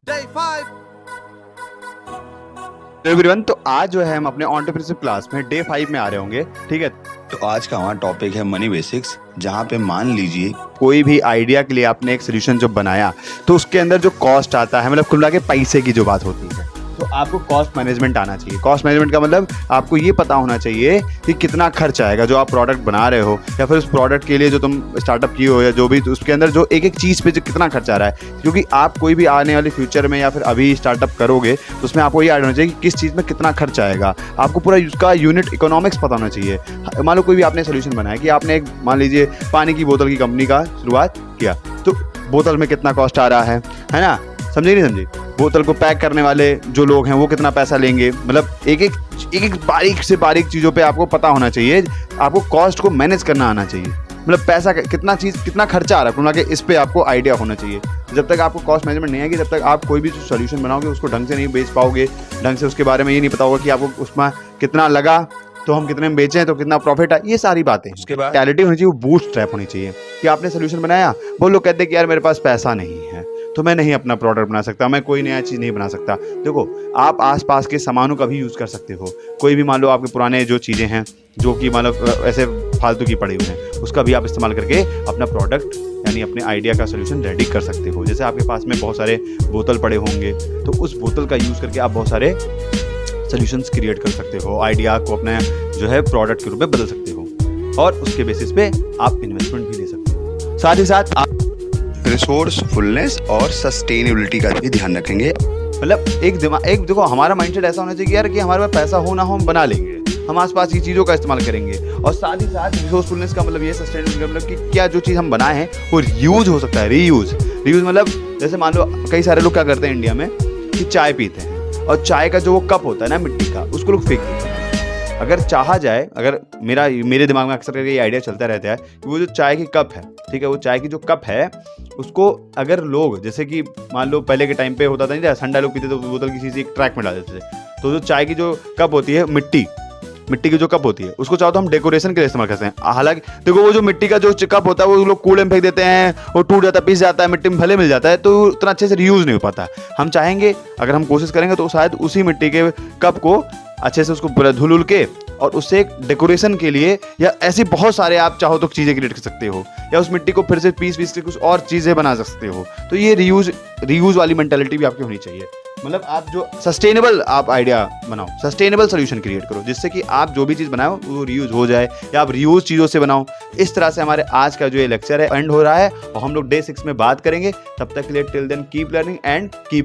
तो एवरीवन, तो आज जो है हम अपने एंटरप्रेन्योरशिप क्लास में डे 5 में आ रहे होंगे। ठीक है, तो आज का हमारा टॉपिक है मनी बेसिक्स, जहाँ पे मान लीजिए कोई भी आइडिया के लिए आपने एक सोल्यूशन जो बनाया तो उसके अंदर जो कॉस्ट आता है, मतलब कुल मिला के पैसे की जो बात होती है, तो आपको कॉस्ट मैनेजमेंट आना चाहिए। कॉस्ट मैनेजमेंट का मतलब आपको ये पता होना चाहिए कि कितना खर्च आएगा जो आप प्रोडक्ट बना रहे हो, या फिर उस प्रोडक्ट के लिए जो तुम स्टार्टअप किए हो, या जो भी उसके अंदर जो एक एक चीज़ पे जो कितना खर्च आ रहा है। क्योंकि आप कोई भी आने वाले फ्यूचर में या फिर अभी स्टार्टअप करोगे तो उसमें आपको ये आइडिया होना चाहिए कि किस चीज़ में कितना खर्च आएगा। आपको पूरा उसका यूनिट इकोनॉमिक्स पता होना चाहिए। मान लो कोई भी आपने सोल्यूशन बनाया कि आपने एक, मान लीजिए, पानी की बोतल की कंपनी का शुरुआत किया, तो बोतल में कितना कॉस्ट आ रहा है ना, समझे नहीं समझे? बोतल को पैक करने वाले जो लोग हैं वो कितना पैसा लेंगे, मतलब एक एक बारीक से बारीक चीज़ों पे आपको पता होना चाहिए। आपको कॉस्ट को मैनेज करना आना चाहिए, मतलब पैसा कितना खर्चा आ रहा है, इस पे आपको आइडिया होना चाहिए। जब तक आपको कॉस्ट मैनेजमेंट नहीं आएगी, जब तक आप कोई भी सोल्यूशन बनाओगे उसको ढंग से नहीं बेच पाओगे, ढंग से उसके बारे में ये नहीं पता होगा कि आपको उसमें कितना लगा, तो हम कितने में बेचें, तो कितना प्रॉफिट है, ये सारी बातें। उसके बाद क्लैरिटी होनी चाहिए, वो बूट स्ट्रैप होनी चाहिए कि आपने सोल्यूशन बनाया, वो लोग कहते हैं कि यार मेरे पास पैसा नहीं है तो मैं नहीं अपना प्रोडक्ट बना सकता, मैं कोई नया चीज़ नहीं बना सकता। देखो, आप आसपास के सामानों का भी यूज़ कर सकते हो। कोई भी, मान लो आपके पुराने जो चीज़ें हैं जो कि मतलब ऐसे फालतू की पड़ी हुई हैं, उसका भी आप इस्तेमाल करके अपना प्रोडक्ट यानी अपने आइडिया का सोल्यूशन रेडी कर सकते हो। जैसे आपके पास में बहुत सारे बोतल पड़े होंगे, तो उस बोतल का यूज़ करके आप बहुत सारे सोल्यूशंस क्रिएट कर सकते हो, आइडिया को अपने जो है प्रोडक्ट के रूप में बदल सकते हो, और उसके बेसिस पे आप इन्वेस्टमेंट भी ले सकते हो। साथ ही साथ आप रिसोर्सफुलनेस और सस्टेनेबिलिटी का भी ध्यान रखेंगे। मतलब एक देखो, हमारा माइंडसेट ऐसा होना चाहिए यार कि हमारे पास पैसा हो ना हो, हम बना लेंगे, हम आसपास की चीज़ों का इस्तेमाल करेंगे। और साथ ही साथ रिसोर्सफुलनेस का मतलब ये, सस्टेनेबिलिटी का मतलब कि क्या जो चीज़ हम बनाए हैं वो रीयूज हो सकता है। रीयूज मतलब जैसे मान लो कई सारे लोग क्या करते हैं इंडिया में कि चाय पीते हैं, और चाय का जो वो कप होता है ना मिट्टी का, उसको लोग फेंक देते हैं। अगर चाहा जाए, अगर मेरे दिमाग में अक्सर करके ये आइडिया चलता रहता है कि वो जो चाय की कप है, ठीक है, वो चाय की जो कप है उसको अगर लोग, जैसे कि मान लो पहले के टाइम पे होता था नहीं, ठंडा लोग पीते तो बोतल की चीज़ एक ट्रैक में डाल देते थे, तो जो चाय की जो कप होती है, मिट्टी की जो कप होती है, उसको चाहो तो हम डेकोरेशन के लिए इस्तेमाल करते हैं। हालांकि देखो, वो जो मिट्टी का जो कप होता है वो लोग कूड़े में फेंक देते हैं, वो टूट जाता है, पिस जाता है, मिट्टी में भले मिल जाता है, तो उतना अच्छे से रीयूज नहीं हो पाता। हम चाहेंगे, अगर हम कोशिश करेंगे तो शायद उसी मिट्टी के कप को अच्छे से उसको पूरा धुल के और उससे एक डेकोरेशन के लिए, या ऐसे बहुत सारे आप चाहो तो चीज़ें क्रिएट कर सकते हो, या उस मिट्टी को फिर से पीस के कुछ और चीज़ें बना सकते हो। तो ये रीयूज वाली मेंटालिटी भी आपकी होनी चाहिए। मतलब आप जो सस्टेनेबल आप आइडिया बनाओ, सस्टेनेबल सोल्यूशन क्रिएट करो, जिससे कि आप जो भी चीज़ बनाओ वो रीयूज हो जाए, या आप रीयूज चीज़ों से बनाओ। इस तरह से हमारे आज का जो ये लेक्चर है एंड हो रहा है, और हम लोग डे 6 में बात करेंगे। तब तक के लिए till then keep learning and keep